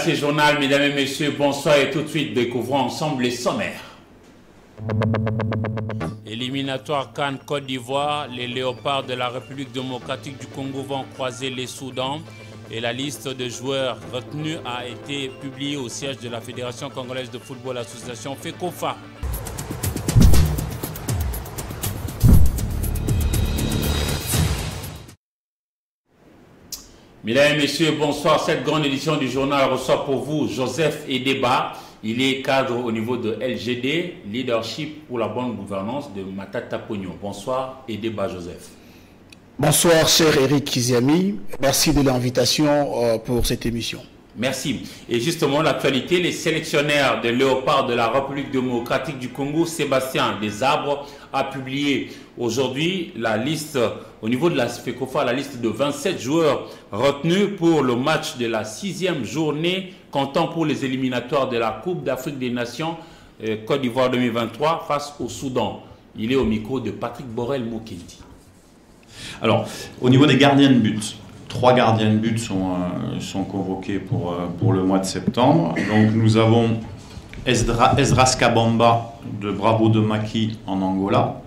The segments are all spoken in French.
RMC Journal, mesdames et messieurs, bonsoir et tout de suite découvrons ensemble les sommaires. Éliminatoire CAN Côte d'Ivoire, les léopards de la République démocratique du Congo vont croiser les Soudans et la liste de joueurs retenus a été publiée au siège de la Fédération congolaise de football, association FECOFA. Mesdames et messieurs, bonsoir. Cette grande édition du journal reçoit pour vous Joseph Edeba. Il est cadre au niveau de LGD, Leadership pour la bonne gouvernance de Matata Pogno. Bonsoir Edeba Joseph. Bonsoir cher Eric Kiziami. Merci de l'invitation pour cette émission. Merci. Et justement, l'actualité, les sélectionnaires de léopards de la République démocratique du Congo, Sébastien Desarbres, a publié aujourd'hui la liste, au niveau de la FECOFA, la liste de 27 joueurs retenus pour le match de la 6e journée, comptant pour les éliminatoires de la Coupe d'Afrique des Nations Côte d'Ivoire 2023 face au Soudan. Il est au micro de Patrick Borel-Mokendi. Alors, au niveau des gardiens de but, 3 gardiens de but sont convoqués pour le mois de septembre. Donc nous avons Esdras Kabamba de Bravo de Maki en Angola.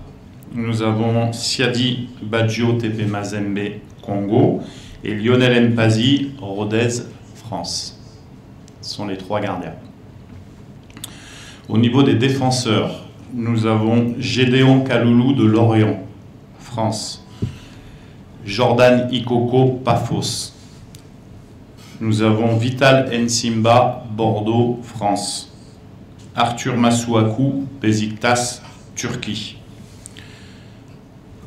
Nous avons Siadi Badjo Tepe Mazembe Congo et Lionel Mpazi Rodez France. Ce sont les 3 gardiens. Au niveau des défenseurs, nous avons Gédéon Kaloulou de Lorient, France. Jordan Ikoko Pafos. Nous avons Vital Nsimba Bordeaux, France. Arthur Masuaku Besiktas, Turquie.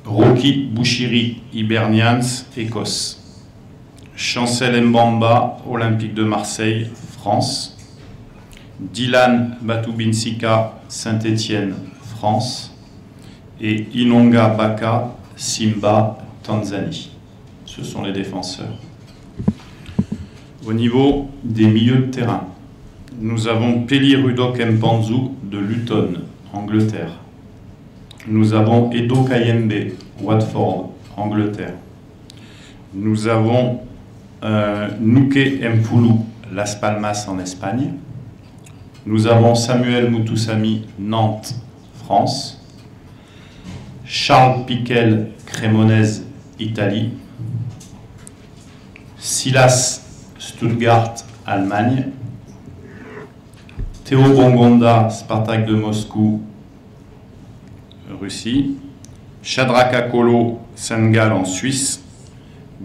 Rocky Bouchiri Hibernians, Écosse. Chancel Mbamba, Olympique de Marseille, France. Dylan Batubinsika, Saint-Étienne, France. Et Inonga Baka, Simba, Tanzanie. Ce sont les défenseurs. Au niveau des milieux de terrain, nous avons Peli Rudok Mpanzu de Luton, Angleterre. Nous avons Edo Kayembe, Watford, Angleterre. Nous avons Nuke Mfulu, Las Palmas en Espagne. Nous avons Samuel Mutusami, Nantes, France. Charles Piquel, Cremonese, Italie. Silas Stuttgart, Allemagne. Théo Bongonda, Spartak de Moscou, Russie. Shadraka Kolo, Saint-Gall en Suisse.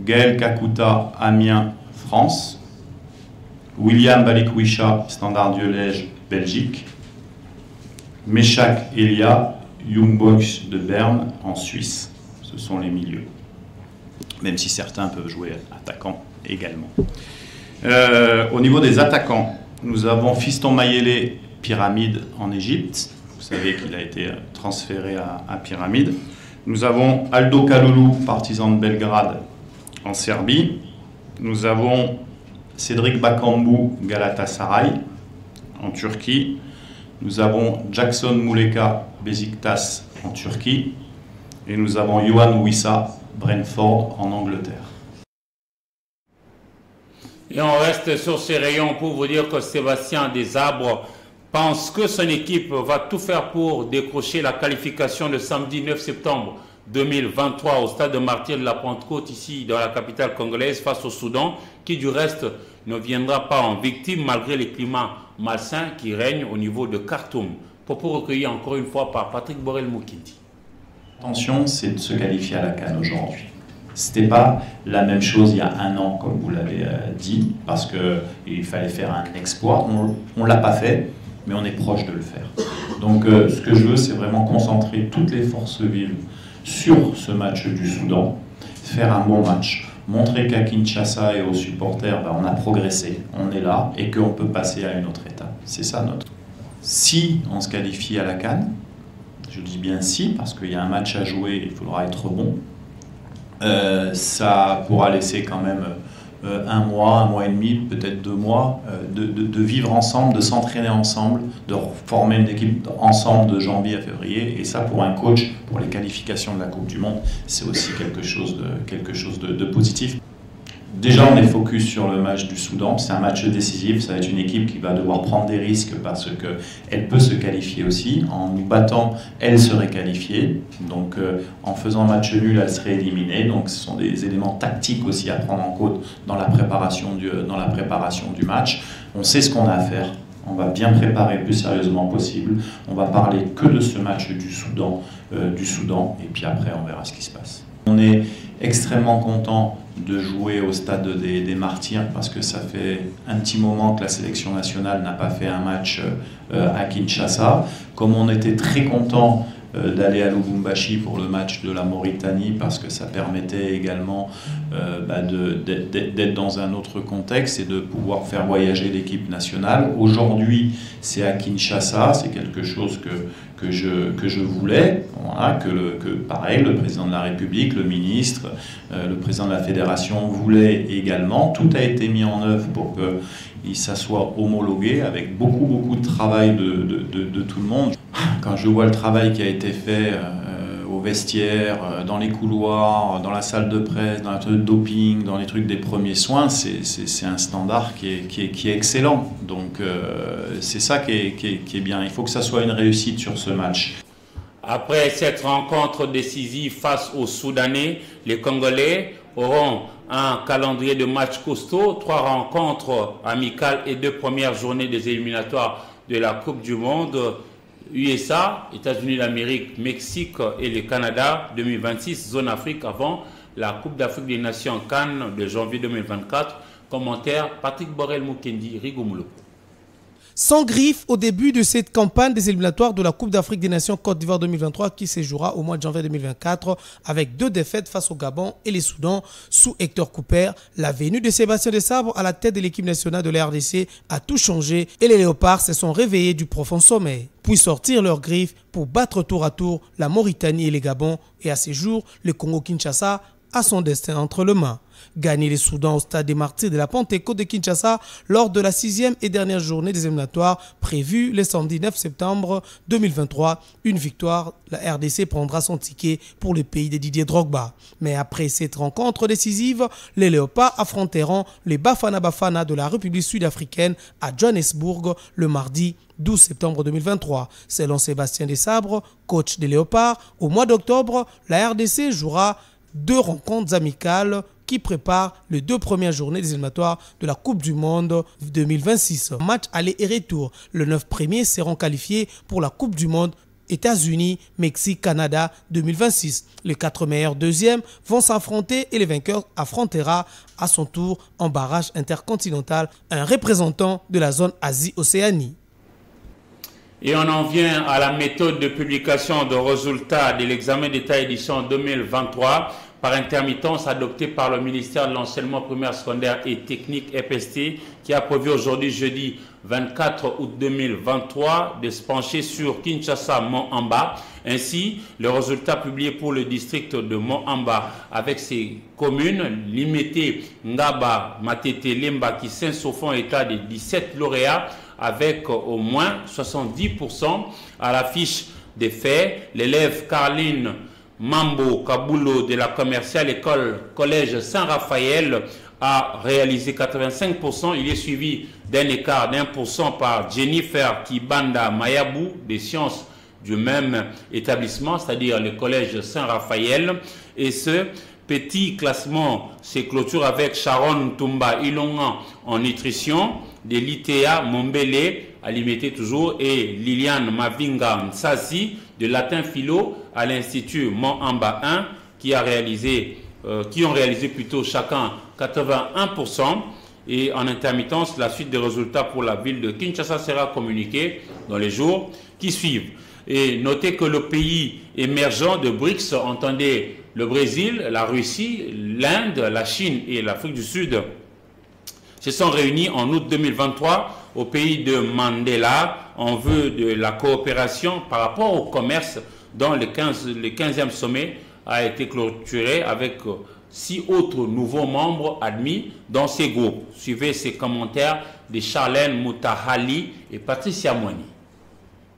Gaël Kakuta, Amiens, France. William Balikwisha, Standard Liège, Belgique. Meshak Elia, Young Boys de Berne en Suisse. Ce sont les milieux. Même si certains peuvent jouer attaquant également. Au niveau des attaquants, nous avons Fiston Mayele, Pyramide en Égypte. Vous savez qu'il a été transféré à Pyramide. Nous avons Aldo Kaloulou, Partizan de Belgrade en Serbie. Nous avons Cédric Bakambu, Galatasaray en Turquie. Nous avons Jackson Muleka, Besiktas en Turquie. Et nous avons Yohan Wissa, Brentford en Angleterre. Et on reste sur ces rayons pour vous dire que Sébastien Desarbres pense que son équipe va tout faire pour décrocher la qualification le samedi 9 septembre 2023 au stade de Martyrs de la Pentecôte ici dans la capitale congolaise face au Soudan, qui du reste ne viendra pas en victime malgré les climats malsains qui règnent au niveau de Khartoum. Propos recueillis encore une fois par Patrick Borel-Mokendi. L'intention, c'est de se qualifier à la CAN aujourd'hui. Ce n'était pas la même chose il y a 1 an, comme vous l'avez dit, parce qu'il fallait faire un exploit. On ne l'a pas fait, mais on est proche de le faire. Donc ce que je veux, c'est vraiment concentrer toutes les forces vives sur ce match du Soudan, faire un bon match, montrer qu'à Kinshasa et aux supporters, on a progressé, on est là, et qu'on peut passer à une autre étape. C'est ça notre... Si on se qualifie à la CAN, je dis bien si, parce qu'il y a un match à jouer, il faudra être bon. Ça pourra laisser quand même 1 mois, 1 mois et demi, peut-être 2 mois, de vivre ensemble, de s'entraîner ensemble, de former une équipe ensemble de janvier à février. Et ça, pour un coach, pour les qualifications de la Coupe du Monde, c'est aussi quelque chose de positif. Déjà, on est focus sur le match du Soudan. C'est un match décisif. Ça va être une équipe qui va devoir prendre des risques parce qu'elle peut se qualifier aussi. En nous battant, elle serait qualifiée. Donc, en faisant un match nul, elle serait éliminée. Donc, ce sont des éléments tactiques aussi à prendre en compte dans la préparation du match. On sait ce qu'on a à faire. On va bien préparer le plus sérieusement possible. On va parler que de ce match du Soudan. Et puis après, on verra ce qui se passe. On est extrêmement content de jouer au stade des Martyrs parce que ça fait un petit moment que la sélection nationale n'a pas fait un match à Kinshasa. Comme on était très content d'aller à Lubumbashi pour le match de la Mauritanie parce que ça permettait également d'être dans un autre contexte et de pouvoir faire voyager l'équipe nationale. Aujourd'hui, c'est à Kinshasa, c'est quelque chose que je voulais, voilà, pareil, le président de la République, le ministre, le président de la fédération voulaient également. Tout a été mis en œuvre pour que ça soit homologué avec beaucoup de travail de tout le monde. Quand je vois le travail qui a été fait au vestiaire, dans les couloirs, dans la salle de presse, dans la truc de doping, dans les trucs des premiers soins, c'est un standard qui est excellent. Donc c'est ça qui est bien. Il faut que ça soit une réussite sur ce match. Après cette rencontre décisive face aux Soudanais, les Congolais auront un calendrier de matchs costaud, 3 rencontres amicales et 2 premières journées des éliminatoires de la Coupe du Monde. USA, États-Unis d'Amérique, Mexique et le Canada 2026, zone Afrique avant la Coupe d'Afrique des Nations Cannes de janvier 2024. Commentaire Patrick Borel-Mukendi, Rigoumoulo. Sans griffe au début de cette campagne des éliminatoires de la Coupe d'Afrique des Nations Côte d'Ivoire 2023 qui se jouera au mois de janvier 2024 avec 2 défaites face au Gabon et les Soudan sous Hector Cooper. La venue de Sébastien Desabre à la tête de l'équipe nationale de la RDC a tout changé et les Léopards se sont réveillés du profond sommeil. Puis sortir leurs griffes pour battre tour à tour la Mauritanie et les Gabons et à ces jours, le Congo-Kinshasa a son destin entre les mains. Gagner les Soudans au stade des Martyrs de la Pentecôte de Kinshasa lors de la 6e et dernière journée des éliminatoires prévue le samedi 9 septembre 2023. Une victoire, la RDC prendra son ticket pour le pays de Didier Drogba. Mais après cette rencontre décisive, les Léopards affronteront les Bafana Bafana de la République sud-africaine à Johannesburg le mardi 12 septembre 2023. Selon Sébastien Desabre, coach des Léopards, au mois d'octobre, la RDC jouera 2 rencontres amicales qui préparent les 2 premières journées des éliminatoires de la Coupe du Monde 2026. Match aller et retour. Les 9 premiers seront qualifiés pour la Coupe du Monde États-Unis, Mexique, Canada 2026. Les 4 meilleurs deuxièmes vont s'affronter et le vainqueur affrontera à son tour en barrage intercontinental un représentant de la zone Asie-Océanie. Et on en vient à la méthode de publication de résultats de l'examen d'État édition 2023 par intermittence adoptée par le ministère de l'Enseignement primaire, secondaire et technique EPST qui a prévu aujourd'hui jeudi 24 août 2023 de se pencher sur Kinshasa Mont-Amba. Ainsi, le résultat publié pour le district de Mont-Amba avec ses communes Limete, Ngaba, Matete, Lemba qui s'insofont état de 17 lauréats avec au moins 70%. À la fiche des faits, l'élève Caroline Mambo Kabulo de la commerciale école collège Saint-Raphaël a réalisé 85%. Il est suivi d'un écart d'1% par Jennifer Kibanda Mayabou des sciences du même établissement, c'est-à-dire le collège Saint-Raphaël. Et ce petit classement se clôture avec Sharon Tumba Ilonga en nutrition, de l'ITA Mombele à Limité toujours, et Liliane Mavinga Nsasi de latin philo à l'Institut Mont-Amba 1 qui ont réalisé plutôt chacun 81%. Et en intermittence, la suite des résultats pour la ville de Kinshasa sera communiquée dans les jours qui suivent. Et notez que le pays émergent de BRICS, entendez le Brésil, la Russie, l'Inde, la Chine et l'Afrique du Sud, se sont réunis en août 2023 au pays de Mandela en vue de la coopération par rapport au commerce dont le 15e sommet a été clôturé avec 6 autres nouveaux membres admis dans ces groupes. Suivez ces commentaires de Charlène Moutahali et Patricia Moini.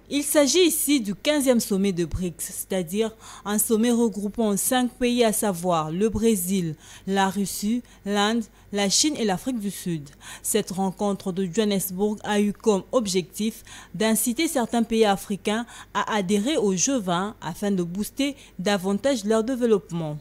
Il s'agit ici du 15e sommet de BRICS, c'est-à-dire un sommet regroupant 5 pays, à savoir le Brésil, la Russie, l'Inde, la Chine et l'Afrique du Sud. Cette rencontre de Johannesburg a eu comme objectif d'inciter certains pays africains à adhérer au G20 afin de booster davantage leur développement.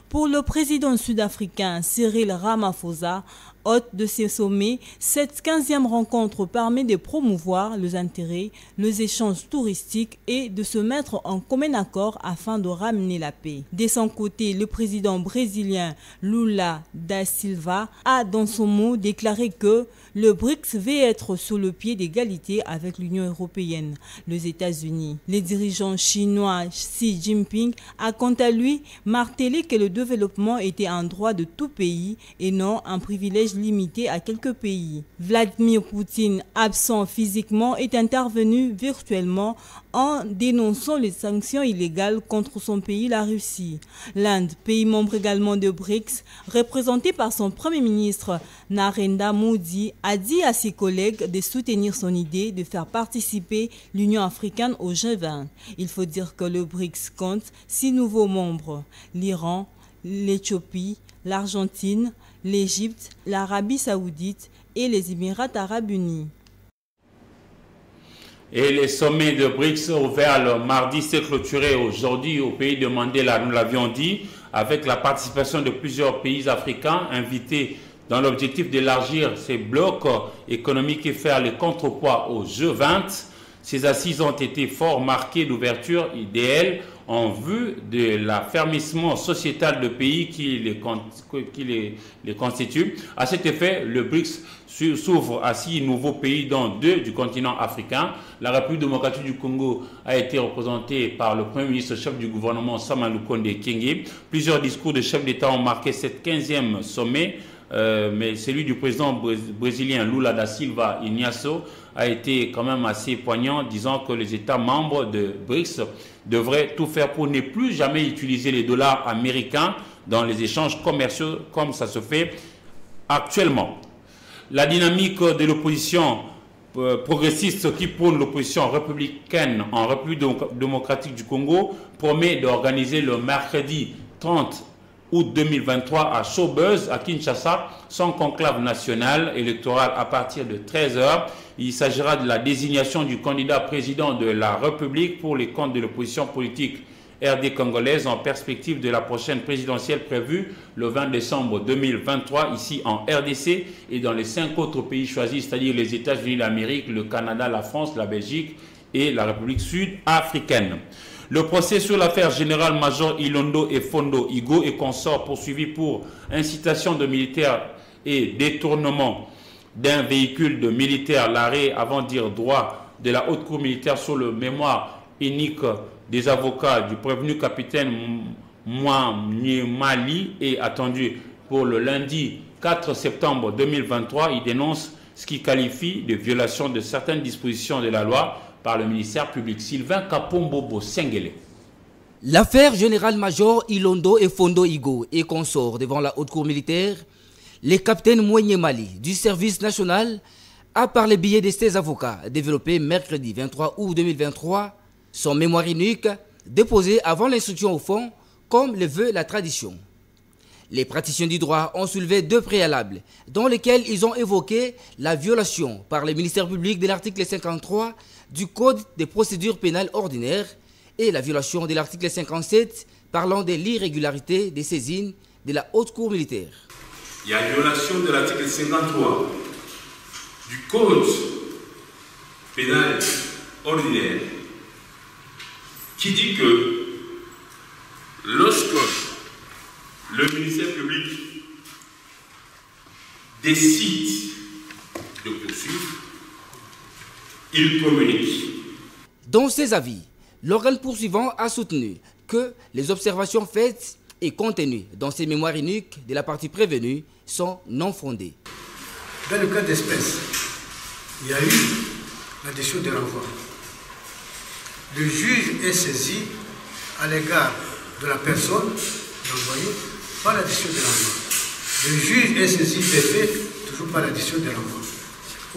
Pour le président sud-africain Cyril Ramaphosa, hôte de ces sommets, cette 15e rencontre permet de promouvoir les intérêts, les échanges touristiques et de se mettre en commun accord afin de ramener la paix. De son côté, le président brésilien Lula da Silva a dans son mot déclaré que le BRICS veut être sur le pied d'égalité avec l'Union européenne, les États-Unis. Le dirigeant chinois Xi Jinping a quant à lui martelé que le développement était un droit de tout pays et non un privilège limité à quelques pays. Vladimir Poutine, absent physiquement, est intervenu virtuellement en dénonçant les sanctions illégales contre son pays, la Russie. L'Inde, pays membre également de BRICS, représenté par son premier ministre Narendra Modi, a dit à ses collègues de soutenir son idée de faire participer l'Union africaine au G20. Il faut dire que le BRICS compte 6 nouveaux membres: l'Iran, l'Éthiopie, l'Argentine, l'Égypte, l'Arabie saoudite et les Émirats arabes unis. Et les sommets de BRICS ouverts le mardi s'est clôturé aujourd'hui au pays de Mandela, nous l'avions dit, avec la participation de plusieurs pays africains invités dans l'objectif d'élargir ces blocs économiques et faire le contrepoids au G20. Ces assises ont été fort marquées d'ouverture idéale en vue de l'affermissement sociétal de pays qui les constituent. À cet effet, le BRICS s'ouvre à 6 nouveaux pays, dont 2 du continent africain. La République démocratique du Congo a été représentée par le Premier ministre chef du gouvernement Sama Lukonde Kyenge. Plusieurs discours de chefs d'État ont marqué cette 15e sommet, mais celui du président brésilien Lula da Silva Ignacio a été quand même assez poignant, disant que les États membres de BRICS devraient tout faire pour ne plus jamais utiliser les dollars américains dans les échanges commerciaux comme ça se fait actuellement. La dynamique de l'opposition progressiste qui prône l'opposition républicaine en République démocratique du Congo promet d'organiser le mercredi 30 août 2023 à Showbuzz, à Kinshasa, son conclave national électoral à partir de 13h. Il s'agira de la désignation du candidat président de la République pour les comptes de l'opposition politique RD congolaise en perspective de la prochaine présidentielle prévue le 20 décembre 2023 ici en RDC et dans les 5 autres pays choisis, c'est-à-dire les États-Unis d'Amérique, le Canada, la France, la Belgique et la République sud-africaine. Le procès sur l'affaire général-major Ilondo et Fondo Igo et consorts poursuivis pour incitation de militaires et détournement d'un véhicule de militaires, l'arrêt avant dire droit de la haute cour militaire sur le mémoire unique des avocats du prévenu capitaine Mali est attendu pour le lundi 4 septembre 2023. Il dénonce ce qu'il qualifie de violation de certaines dispositions de la loi par le ministère public. Sylvain Kapombobo Sengele. L'affaire général-major Ilondo et Fondo Igo et consorts devant la haute cour militaire, le capitaine Mali du service national a par le biais de ses avocats développé mercredi 23 août 2023 son mémoire unique déposé avant l'instruction au fond comme le veut la tradition. Les praticiens du droit ont soulevé 2 préalables dans lesquels ils ont évoqué la violation par le ministère public de l'article 53 du Code des procédures pénales ordinaires et la violation de l'article 57 parlant de l'irrégularité des saisines de la haute cour militaire. Il y a violation de l'article 53 du Code pénal ordinaire qui dit que lorsque le ministère public décide de poursuivre, il communique. Dans ses avis, l'organe poursuivant a soutenu que les observations faites et contenues dans ces mémoires uniques de la partie prévenue sont non fondées. Dans le cas d'espèce, il y a eu la décision de renvoi. Le juge est saisi à l'égard de la personne renvoyée par la décision de renvoi. Le juge est saisi des faits toujours par la décision de renvoi.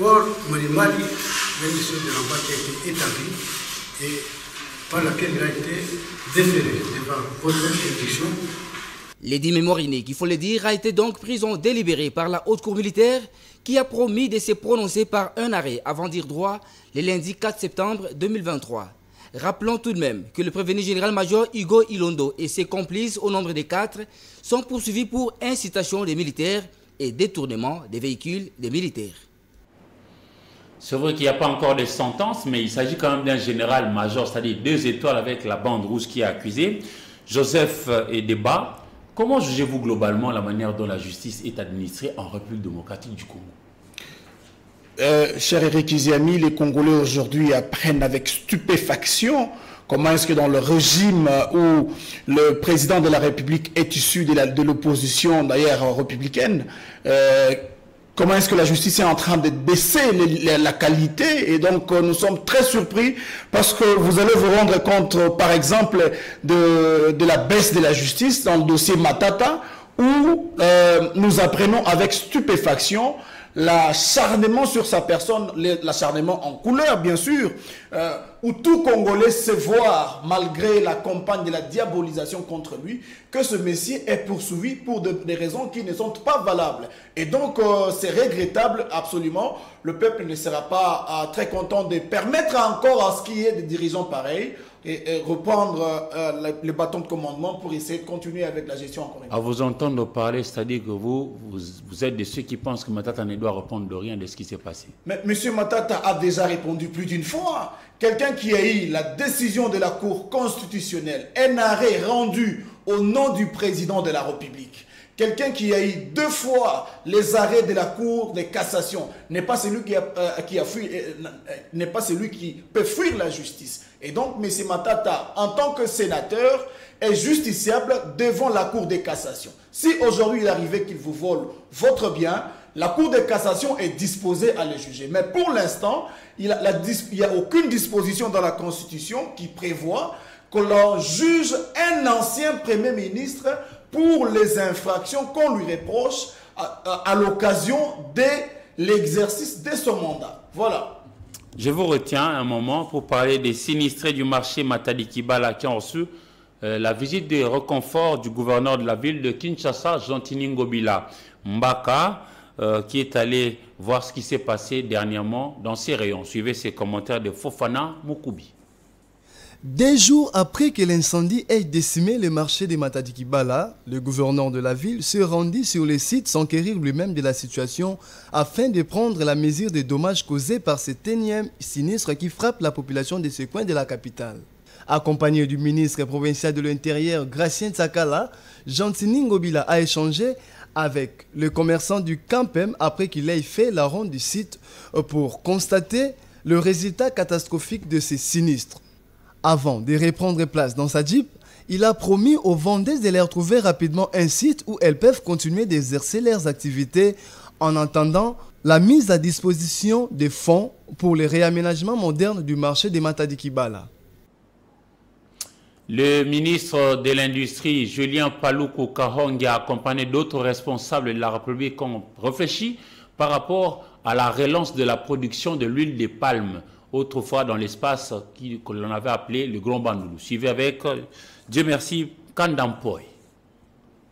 Or, Mali il y a une décision de renvoi qui a été établie et par laquelle il a été déféré devant votre juridiction. Lady Mémoriné, qu'il faut le dire, a été donc prison délibérée par la Haute Cour militaire qui a promis de se prononcer par un arrêt avant dire droit le lundi 4 septembre 2023. Rappelons tout de même que le prévenu général-major Hugo Ilondo et ses complices au nombre de 4 sont poursuivis pour incitation des militaires et détournement des véhicules des militaires. C'est vrai qu'il n'y a pas encore de sentence, mais il s'agit quand même d'un général-major, c'est-à-dire 2 étoiles avec la bande rouge qui est accusé. Joseph Edeba, comment jugez-vous globalement la manière dont la justice est administrée en République démocratique du Congo? Cher Eric Iziami, les Congolais aujourd'hui apprennent avec stupéfaction comment est-ce que dans le régime où le président de la République est issu de l'opposition d'ailleurs républicaine, comment est-ce que la justice est en train de baisser la qualité, et donc nous sommes très surpris parce que vous allez vous rendre compte par exemple de la baisse de la justice dans le dossier Matata où nous apprenons avec stupéfaction l'acharnement sur sa personne, l'acharnement en couleur bien sûr, où tout Congolais sait voir, malgré la campagne de la diabolisation contre lui, que ce Messie est poursuivi pour des raisons qui ne sont pas valables. Et donc c'est regrettable absolument. Le peuple ne sera pas très content de permettre encore à ce qu'il y ait des dirigeants pareils et reprendre les bâtons de commandement pour essayer de continuer avec la gestion encore une fois. À vous entendre parler, c'est-à-dire que vous êtes de ceux qui pensent que Matata ne doit répondre de rien de ce qui s'est passé. Mais M. Matata a déjà répondu plus d'une fois. Quelqu'un qui a eu la décision de la Cour constitutionnelle, un arrêt rendu au nom du président de la République. Quelqu'un qui a eu 2 fois les arrêts de la Cour de cassation n'est pas celui n'est pas celui qui peut fuir la justice. Et donc, M. Matata, en tant que sénateur, est justiciable devant la Cour de cassation. Si aujourd'hui il arrivait qu'il vous vole votre bien, la Cour de cassation est disposée à le juger. Mais pour l'instant, il n'y a aucune disposition dans la Constitution qui prévoit que l'on juge un ancien Premier ministre pour les infractions qu'on lui reproche à l'occasion de l'exercice de son mandat. Voilà. Je vous retiens un moment pour parler des sinistrés du marché Matadi Kibala qui ont reçu la visite de réconfort du gouverneur de la ville de Kinshasa, Jean-Tini Ngobila Mbaka, qui est allé voir ce qui s'est passé dernièrement dans ces rayons. Suivez ces commentaires de Fofana Moukoubi. 2 jours après que l'incendie ait décimé le marché de Matadi Kibala, le gouverneur de la ville se rendit sur le site s'enquérir lui-même de la situation afin de prendre la mesure des dommages causés par cet énième sinistre qui frappe la population de ce coin de la capitale. Accompagné du ministre provincial de l'Intérieur, Gracien Tsakala, Jean-Tini Ngobila a échangé avec le commerçant du Campem après qu'il ait fait la ronde du site pour constater le résultat catastrophique de ces sinistres. Avant de reprendre place dans sa Jeep, il a promis aux vendeuses de leur trouver rapidement un site où elles peuvent continuer d'exercer leurs activités en attendant la mise à disposition des fonds pour le réaménagement moderne du marché de Matadi Kibala. Le ministre de l'Industrie, Julien Paluku Kahongia, accompagné d'autres responsables de la République, ont réfléchi par rapport à la relance de la production de l'huile de palme, autrefois dans l'espace que l'on avait appelé le Grand Bandulu. Suivez avec, Dieu merci, Kandampoy.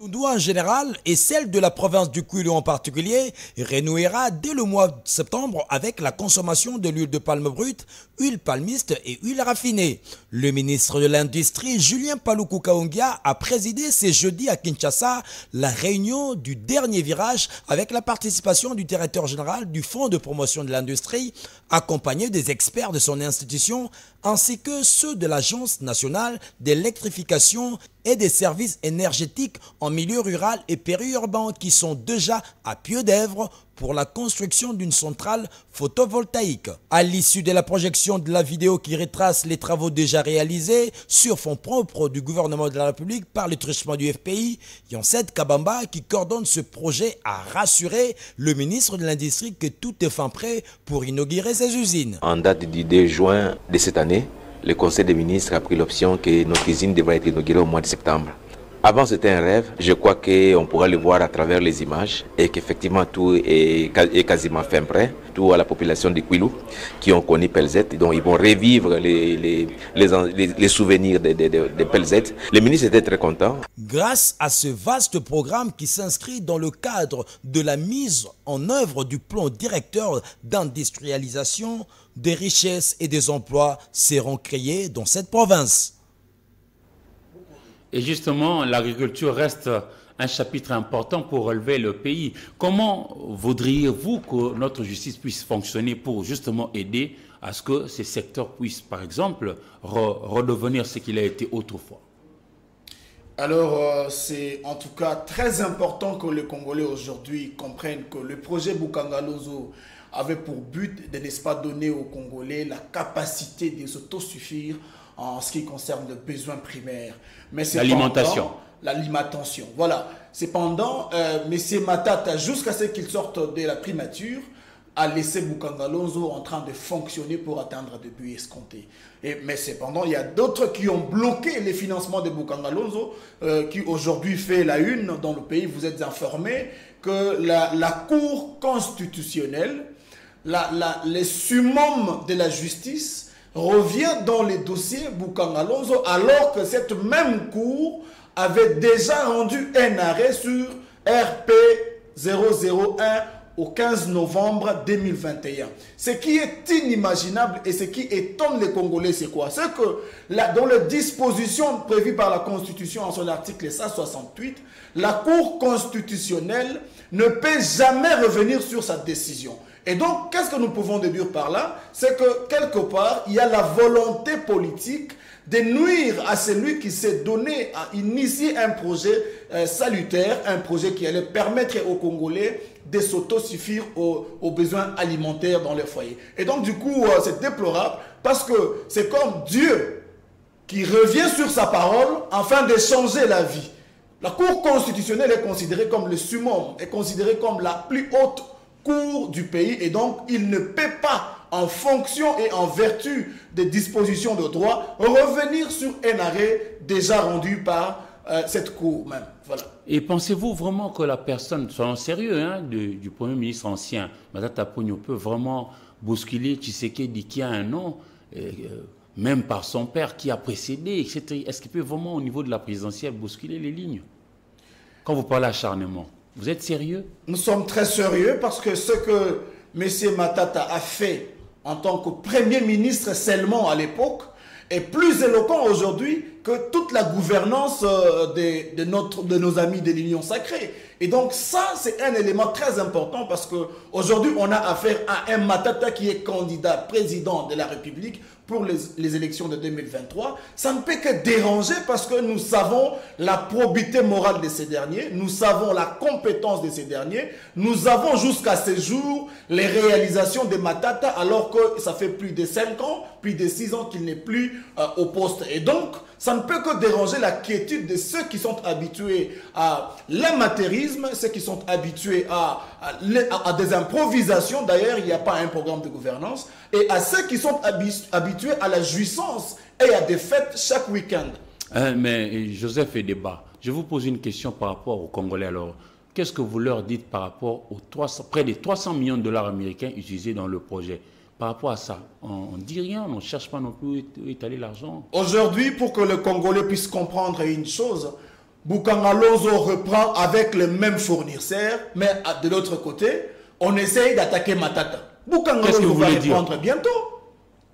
En général et celle de la province du Kwilu en particulier renouera dès le mois de septembre avec la consommation de l'huile de palme brute, huile palmiste et huile raffinée. Le ministre de l'Industrie, Julien Paluku Kahongia, a présidé ce jeudi à Kinshasa la réunion du dernier virage avec la participation du directeur général du Fonds de promotion de l'industrie, accompagné des experts de son institution ainsi que ceux de l'Agence nationale d'électrification et des services énergétiques en milieu rural et périurbain qui sont déjà à pied d'œuvre pour la construction d'une centrale photovoltaïque. À l'issue de la projection de la vidéo qui retrace les travaux déjà réalisés sur fonds propres du gouvernement de la République par le truchement du FPI, Yanced Kabamba, qui coordonne ce projet, a rassuré le ministre de l'Industrie que tout est fin prêt pour inaugurer ces usines. En date du 2 juin de cette année, le Conseil des ministres a pris l'option que notre usine devrait être inaugurée au mois de septembre. Avant, c'était un rêve. Je crois qu'on pourra le voir à travers les images et qu'effectivement, tout est quasiment fin prêt. Tout à la population de Kwilu qui ont connu Pelzet. Donc, ils vont revivre les souvenirs de Pelzet. Le ministre était très content. Grâce à ce vaste programme qui s'inscrit dans le cadre de la mise en œuvre du plan directeur d'industrialisation, des richesses et des emplois seront créés dans cette province. Et justement, l'agriculture reste un chapitre important pour relever le pays. Comment voudriez-vous que notre justice puisse fonctionner pour justement aider à ce que ces secteurs puissent, par exemple, redevenir ce qu'il a été autrefois? Alors, c'est en tout cas très important que les Congolais aujourd'hui comprennent que le projet Bukangalozo avait pour but de, n'est-ce pas, donner aux Congolais la capacité de s'autosuffire en ce qui concerne le besoin primaire. Mais l'alimentation. L'alimentation, voilà. Cependant, M. Matata, jusqu'à ce qu'il sorte de la primature, a laissé Bukangalozo en train de fonctionner pour atteindre des buts escomptés. Mais cependant, il y a d'autres qui ont bloqué les financements de Bukangalozo, qui aujourd'hui fait la une dans le pays. Vous êtes informés que la Cour constitutionnelle, les summum de la justice, revient dans les dossiers Bukangalozo, alors que cette même Cour avait déjà rendu un arrêt sur RP 001 au 15 novembre 2021. Ce qui est inimaginable et ce qui étonne les Congolais, c'est quoi? C'est que dans les dispositions prévues par la Constitution en son article 168, la Cour constitutionnelle ne peut jamais revenir sur sa décision. Et donc, qu'est-ce que nous pouvons déduire par là? C'est que, quelque part, il y a la volonté politique de nuire à celui qui s'est donné à initier un projet salutaire, un projet qui allait permettre aux Congolais de s'autosuffire aux besoins alimentaires dans les foyers. Et donc, du coup, c'est déplorable parce que c'est comme Dieu qui revient sur sa parole afin de changer la vie. La Cour constitutionnelle est considérée comme le summum, est considérée comme la plus haute cour du pays, et donc il ne peut pas, en fonction et en vertu des dispositions de droit, revenir sur un arrêt déjà rendu par cette cour même. Voilà. Et pensez-vous vraiment que la personne, soyons sérieux, du Premier ministre ancien, Matata Ponyo, peut vraiment bousculer Tshisekedi qui a un nom, même par son père qui a précédé, etc. Est-ce qu'il peut vraiment, au niveau de la présidentielle, bousculer les lignes? Quand vous parlez acharnement, vous êtes sérieux? Nous sommes très sérieux parce que ce que M. Matata a fait en tant que Premier ministre seulement à l'époque est plus éloquent aujourd'hui que toute la gouvernance de nos amis de l'Union sacrée. Et donc ça, c'est un élément très important parce qu'aujourd'hui, on a affaire à un Matata qui est candidat président de la République pour les élections de 2023. Ça ne peut que déranger parce que nous savons la probité morale de ces derniers, nous savons la compétence de ces derniers, nous avons jusqu'à ce jour les réalisations de Matata alors que ça fait plus de 5 ans, plus de 6 ans qu'il n'est plus au poste. Et donc, ça ne peut que déranger la quiétude de ceux qui sont habitués à l'amateurisme, ceux qui sont habitués à des improvisations. D'ailleurs, il n'y a pas un programme de gouvernance. Et à ceux qui sont habitués à la jouissance et à des fêtes chaque week-end. Mais Joseph et Débat, je vous pose une question par rapport aux Congolais. Alors, qu'est-ce que vous leur dites par rapport aux près de 300 millions de dollars américains utilisés dans le projet? Par rapport à ça, on ne dit rien, on ne cherche pas non plus où étaler l'argent. Aujourd'hui, pour que le Congolais puisse comprendre une chose, Bukangalozo reprend avec les mêmes fournisseurs, mais de l'autre côté, on essaye d'attaquer Matata. Bukangalozo va reprendre bientôt,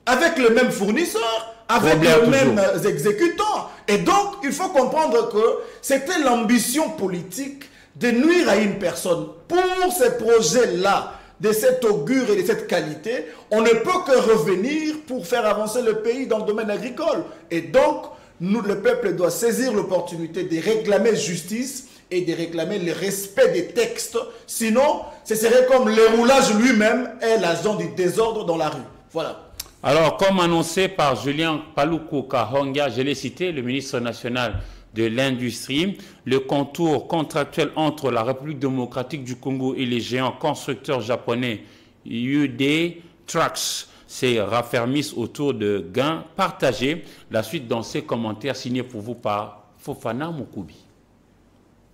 avec les mêmes fournisseurs, avec les mêmes exécutants. Et donc, il faut comprendre que c'était l'ambition politique de nuire à une personne. Pour ces projets-là, de cette augure et de cette qualité, on ne peut que revenir pour faire avancer le pays dans le domaine agricole. Et donc, le peuple doit saisir l'opportunité de réclamer justice et de réclamer le respect des textes. Sinon, ce serait comme le roulage lui-même est l'agent du désordre dans la rue. Voilà. Alors, comme annoncé par Julien Paluku Kahonga, je l'ai cité, le ministre national de l'industrie, le contour contractuel entre la République démocratique du Congo et les géants constructeurs japonais UD Trucks s'est raffermisse autour de gains partagés. La suite dans ces commentaires signés pour vous par Fofana Moukoubi.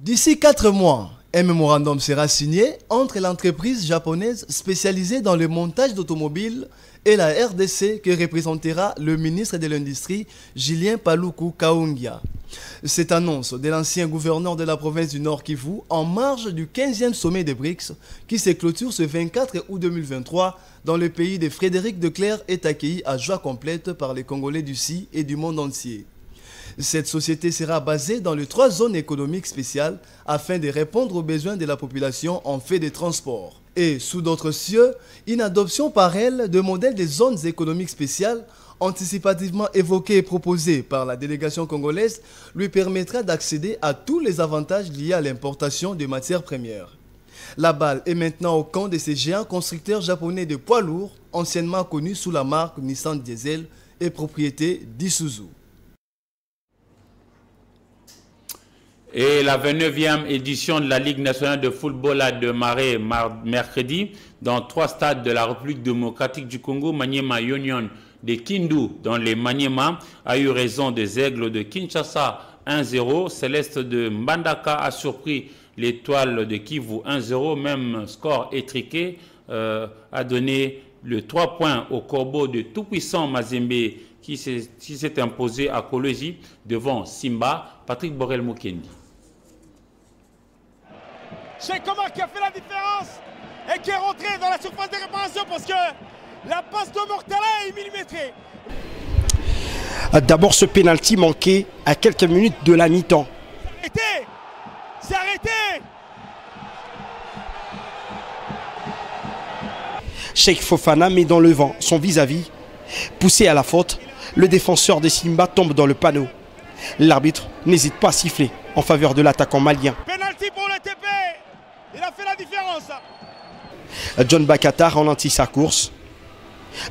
D'ici 4 mois, un mémorandum sera signé entre l'entreprise japonaise spécialisée dans le montage d'automobiles et la RDC que représentera le ministre de l'Industrie, Julien Paluku Kaungia. Cette annonce de l'ancien gouverneur de la province du Nord Kivu en marge du 15e sommet des BRICS qui se clôture ce 24 août 2023 dans le pays de Frédéric Declercq est accueillie à joie complète par les Congolais du CI et du monde entier. Cette société sera basée dans les 3 zones économiques spéciales afin de répondre aux besoins de la population en fait de transport. Et, sous d'autres cieux, une adoption par elle de modèles des zones économiques spéciales anticipativement évoqué et proposé par la délégation congolaise lui permettra d'accéder à tous les avantages liés à l'importation de matières premières. La balle est maintenant au camp de ces géants constructeurs japonais de poids lourds, anciennement connus sous la marque Nissan Diesel et propriété d'Isuzu. Et la 29e édition de la Ligue nationale de football a démarré mercredi dans 3 stades de la République démocratique du Congo. Maniema Union de Kindu dans les Maniema a eu raison des Aigles de Kinshasa 1-0. Céleste de Mbandaka a surpris l'Étoile de Kivu 1-0. Même score étriqué a donné le 3 points au Corbeau de tout-puissant Mazembe qui s'est imposé à Kolwezi devant Simba. Patrick Borel-Mokendi. Cheikh Omar qui a fait la différence et qui est rentré dans la surface de réparation parce que la passe de Mortala est millimétrée. D'abord ce pénalty manqué à quelques minutes de la mi-temps. C'est arrêté. Cheikh Fofana met dans le vent son vis-à-vis. Poussé à la faute, le défenseur de Simba tombe dans le panneau. L'arbitre n'hésite pas à siffler en faveur de l'attaquant malien. Penalty pour le TP. Il a fait la différence. John Bakata ralentit sa course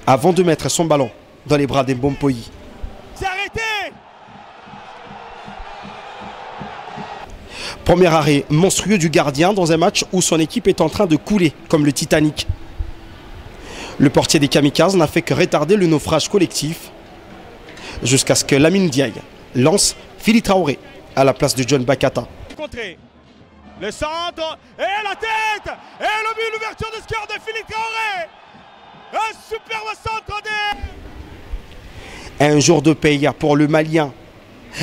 avant de mettre son ballon dans les bras d'Mbompoyi. C'est arrêté. Premier arrêt monstrueux du gardien dans un match où son équipe est en train de couler comme le Titanic. Le portier des Kamikazes n'a fait que retarder le naufrage collectif jusqu'à ce que Lamine Diaye lance Philippe Traoré à la place de John Bakata. Le centre et la tête et le but, l'ouverture de score de Philippe Traoré. Un superbe centre Un jour de paye pour le Malien.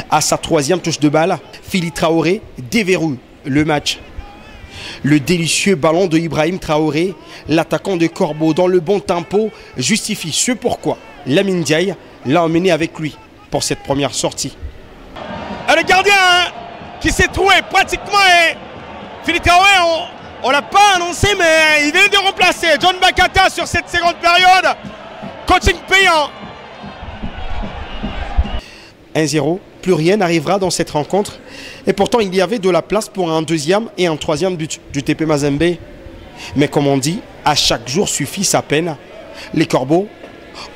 À sa 3e touche de balle, Philippe Traoré déverrouille le match. Le délicieux ballon de Ibrahim Traoré, l'attaquant de Corbeau dans le bon tempo, justifie ce pourquoi Lamine Diaye l'a emmené avec lui pour cette première sortie. Le gardien qui s'est trouvé pratiquement. Philippe Traoré, on ne l'a pas annoncé, mais il vient de remplacer John Bakata sur cette seconde période. Coaching payant. 1-0, plus rien n'arrivera dans cette rencontre. Et pourtant, il y avait de la place pour un 2e et un 3e but du TP Mazembe. Mais comme on dit, à chaque jour suffit sa peine. Les Corbeaux,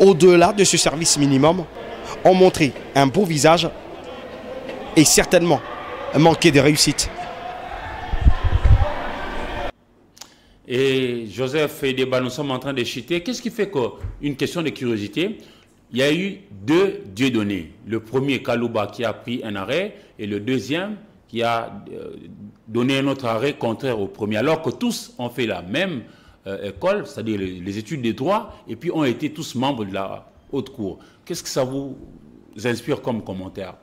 au-delà de ce service minimum, ont montré un beau visage et certainement manqué de réussite. Et Joseph et Débat, nous sommes en train de chuter. Qu'est-ce qui fait qu'une question de curiosité, il y a eu 2 Dieudonné. Le premier, Kalouba, qui a pris un arrêt, et le deuxième, qui a donné un autre arrêt contraire au premier. Alors que tous ont fait la même école, c'est-à-dire les études des droits, et puis ont été tous membres de la haute cour. Qu'est-ce que ça vous inspire comme commentaire?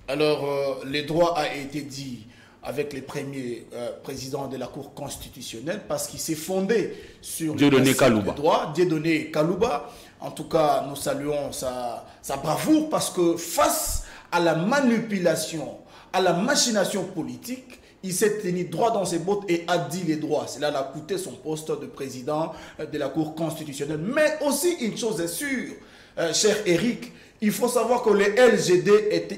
Alors, le droit a été dit avec les premiers présidents de la Cour constitutionnelle parce qu'il s'est fondé sur Dieudonné Kalouba. Dieudonné Kalouba. En tout cas, nous saluons sa bravoure parce que face à la manipulation, à la machination politique, il s'est tenu droit dans ses bottes et a dit les droits. Cela l'a coûté son poste de président de la Cour constitutionnelle. Mais aussi, une chose est sûre, cher Eric, il faut savoir que le LGD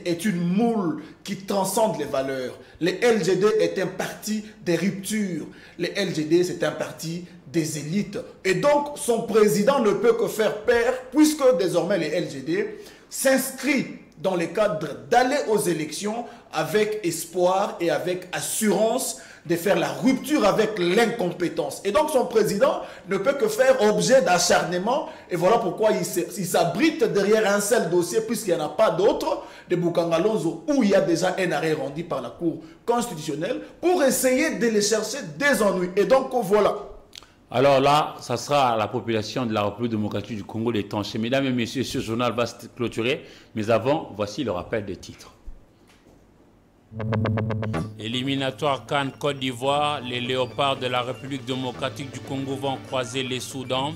est une moule qui transcende les valeurs. Le LGD est un parti des ruptures. Le LGD, c'est un parti des élites. Et donc, son président ne peut que faire pair, puisque désormais le LGD s'inscrit dans le cadre d'aller aux élections avec espoir et avec assurance de faire la rupture avec l'incompétence. Et donc son président ne peut que faire objet d'acharnement. Et voilà pourquoi il s'abrite derrière un seul dossier, puisqu'il n'y en a pas d'autre, de Boukangalonzo, où il y a déjà un arrêt rendu par la Cour constitutionnelle, pour essayer de les chercher des ennuis. Et donc voilà. Alors là, ça sera à la population de la République démocratique du Congo d'étancher. Mesdames et messieurs, ce journal va se clôturer. Mais avant, voici le rappel des titres. Éliminatoire CAN Côte d'Ivoire, les léopards de la République démocratique du Congo vont croiser les Soudans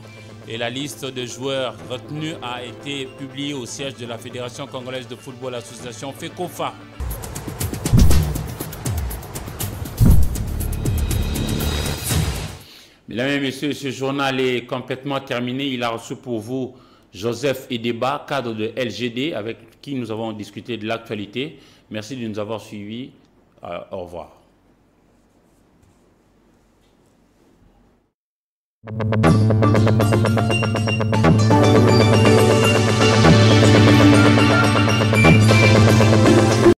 et la liste de joueurs retenus a été publiée au siège de la Fédération congolaise de football, association FECOFA. Mesdames et messieurs, ce journal est complètement terminé. Il a reçu pour vous Joseph Edeba, cadre de LGD, avec qui nous avons discuté de l'actualité. Merci de nous avoir suivis. Au revoir.